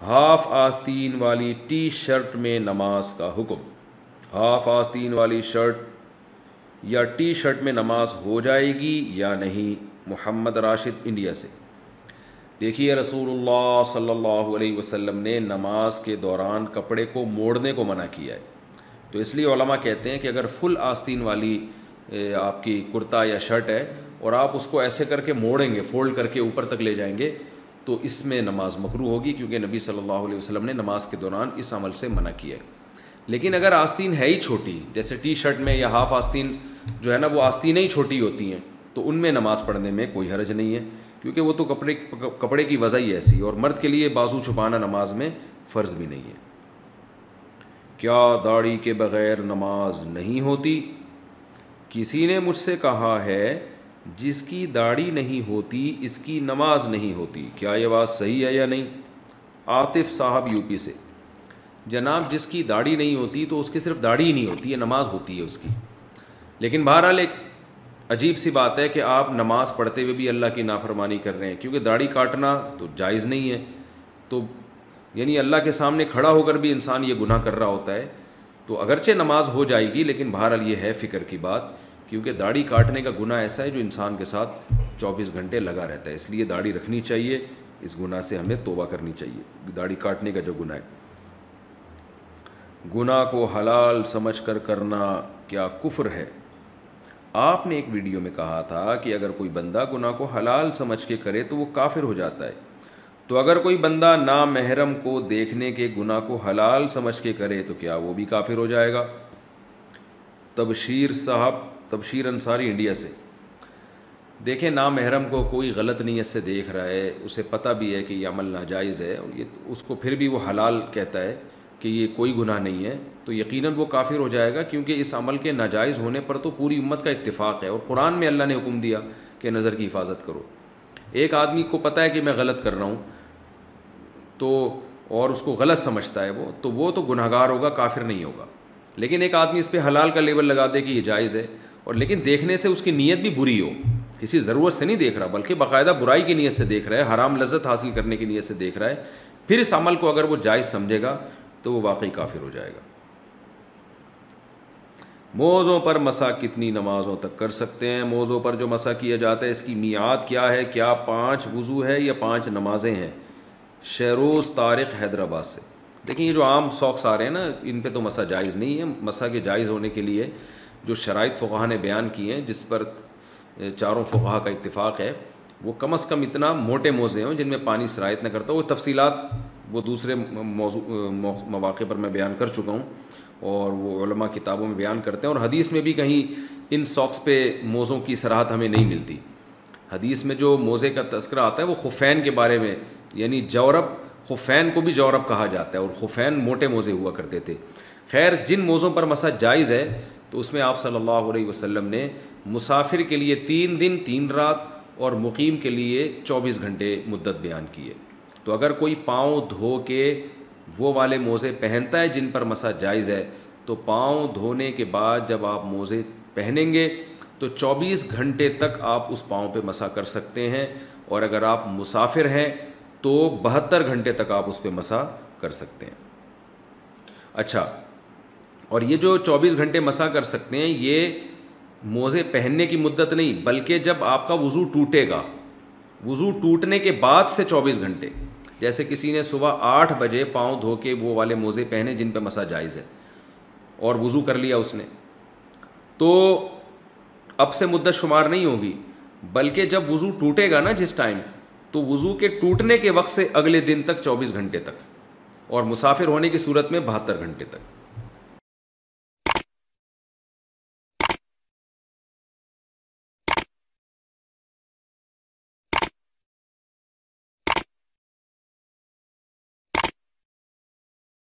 Half آستین والی T shirt میں نماز کا حکم. ہاف آستین والی شرٹ یا ٹی شرٹ میں نماز ہو جائے گی یا نہیں؟ محمد راشد انڈیا سے. دیکھیے رسول اللہ صلی اللہ علیہ وسلم نے نماز کے دوران کپڑے کو موڑنے کو منع کیا ہے. تو اس لیے علماء کہتے ہیں کہ اگر فل آستین والی آپ کی کرتا یا شرٹ ہے اور آپ اس کو ایسے کر کے موڑیں گے، فولڈ کر کے اوپر تک لے جائیں گے، تو اس میں نماز مکروہ ہوگی، کیونکہ نبی صلی اللہ علیہ وسلم نے نماز کے دوران اس عمل سے منع کیا ہے. لیکن اگر آستین ہے ہی چھوٹی، جیسے ٹی شرٹ میں یا ہاف آستین جو ہے نا وہ آستینیں ہی چھوٹی ہوتی ہیں، تو ان میں نماز پڑھنے میں کوئی حرج نہیں ہے، کیونکہ وہ تو کپڑے کی وضع ہی ایسی. اور مرد کے لیے بازو چھپانا نماز میں فرض بھی نہیں ہے. کیا داڑھی کے بغیر نماز نہیں ہوتی؟ کسی نے مجھ سے کہا ہے جس کی داڑھی نہیں ہوتی اس کی نماز نہیں ہوتی. کیا یہ بات صحیح ہے یا نہیں؟ عاطف صاحب یو پی سے. جناب جس کی داڑھی نہیں ہوتی تو اس کی صرف داڑھی ہی نہیں ہوتی ہے، نماز ہوتی ہے اس کی. لیکن بہرحال ایک عجیب سی بات ہے کہ آپ نماز پڑھتے ہوئے بھی اللہ کی نافرمانی کر رہے ہیں، کیونکہ داڑھی کاٹنا تو جائز نہیں ہے. تو یعنی اللہ کے سامنے کھڑا ہو کر بھی انسان یہ گناہ کر رہا ہوتا ہے. تو اگرچہ نماز ہو جائے گی، لیکن بہرحال یہ ہے فکر کی بات، کیونکہ داڑھی کاٹنے کا گناہ ایسا ہے جو انسان کے ساتھ 24 گھنٹے لگا رہتا ہے. اس لیے داڑھی رکھنی چاہیے، اس گناہ سے ہمیں توبہ کرنی چاہیے، داڑھی کاٹنے کا جو گناہ ہے. گناہ کو حلال سمجھ کر کرنا کیا کفر ہے؟ آپ نے ایک ویڈیو میں کہا تھا کہ اگر کوئی بندہ گناہ کو حلال سمجھ کے کرے تو وہ کافر ہو جاتا ہے. تو اگر کوئی بندہ نامحرم کو دیکھنے کے گناہ کو حلال سمجھ کے کرے تو کیا وہ بھی کافر ہو جائے گا؟ تبشیر صاحب، تبشیر انصاری انڈیا سے. دیکھیں نامحرم کو کوئی غلط نیت سے دیکھ رہا ہے، اسے پتہ بھی ہے کہ یہ عمل ناجائز ہے، اور یہ اس کو پھر بھی وہ حلال کہتا ہے کہ یہ کوئی گناہ نہیں ہے، تو یقیناً وہ کافر ہو جائے گا، کیونکہ اس عمل کے ناجائز ہونے پر تو پوری امت کا اتفاق ہے. اور قرآن میں اللہ نے حکم دیا کہ نظر کی حفاظت کرو. ایک آدمی کو پتہ ہے کہ میں غلط کر رہا ہوں تو اور اس کو غلط سمجھتا ہے وہ تو گناہگار ہوگا، کافر نہیں ہوگا. لیکن ایک آدمی اس پہ حلال کا لیبل لگا دے کہ یہ جائز ہے، اور لیکن دیکھنے سے اس کی نیت بھی بری ہو، کسی ضرورت سے نہیں دیکھ رہا بلکہ باقاعدہ برائی کی نیت سے دیکھ رہا ہے، حرام لذت حاصل کرنے کی نیت سے دیکھ رہا ہے، پھر اس عمل کو اگر وہ جائز سمجھے گا تو وہ واقعی کافر ہو جائے گا. موزوں پر مسح کتنی نمازوں تک کر سکتے ہیں؟ موزوں پر جو مسح کیا جاتا ہے اس کی میعاد کیا ہے؟ کیا 5 وضو ہے یا 5 نمازیں ہیں؟ شہروز طارق حیدرآباد سے. دیکھیں یہ جو عام ساکس آ رہے ہیں نا، ان پہ تو مسح جائز نہیں ہے. مسح کے جائز ہونے کے لیے جو شرائط فقہا نے بیان کی ہیں، جس پر چاروں فقہا کا اتفاق ہے، وہ کم از کم اتنا موٹے موزے ہوں جن میں پانی سرایت نہ کرتا. وہ تفصیلات وہ دوسرے مواقع پر میں بیان کر چکا ہوں، اور وہ علماء کتابوں میں بیان کرتے ہیں. اور حدیث میں بھی کہیں ان ساکس پہ موزوں کی صراحت ہمیں نہیں ملتی. حدیث میں جو موزے کا تذکرہ آتا ہے وہ خفین کے بارے میں، یعنی جورب، خفین کو بھی جورب کہا جاتا ہے، اور خفین موٹے موزے ہوا کرتے تھے. خیر جن موزوں پر مسح جائز ہے تو اس میں آپ صلی اللہ علیہ وسلم نے مسافر کے لیے 3 دن 3 رات اور مقیم کے لیے 24 گھنٹے مدت بیان کی ہے. تو اگر کوئی پاؤں دھو کے وہ والے موزے پہنتا ہے جن پر مسح جائز ہے، تو پاؤں دھونے کے بعد جب آپ موزے پہنیں گے تو 24 گھنٹے تک آپ اس پاؤں پہ مسح کر سکتے ہیں، اور اگر آپ مسافر ہیں تو 72 گھنٹے تک آپ اس پہ مسح کر سکتے ہیں. اچھا، اور یہ جو 24 گھنٹے مسح کر سکتے ہیں یہ موزے پہننے کی مدت نہیں، بلکہ جب آپ کا وضو ٹوٹے گا، وضو ٹوٹنے کے بعد سے 24 گھنٹے. جیسے کسی نے صبح 8 بجے پاؤں دھو کے وہ والے موزے پہنے جن پہ مسح جائز ہے، اور وضو کر لیا اس نے، تو اب سے مدت شمار نہیں ہوگی، بلکہ جب وضو ٹوٹے گا نا جس ٹائم، تو وضو کے ٹوٹنے کے وقت سے اگلے دن تک 24 گھنٹے تک، اور مسافر ہونے کی صورت میں 72 گھنٹے تک.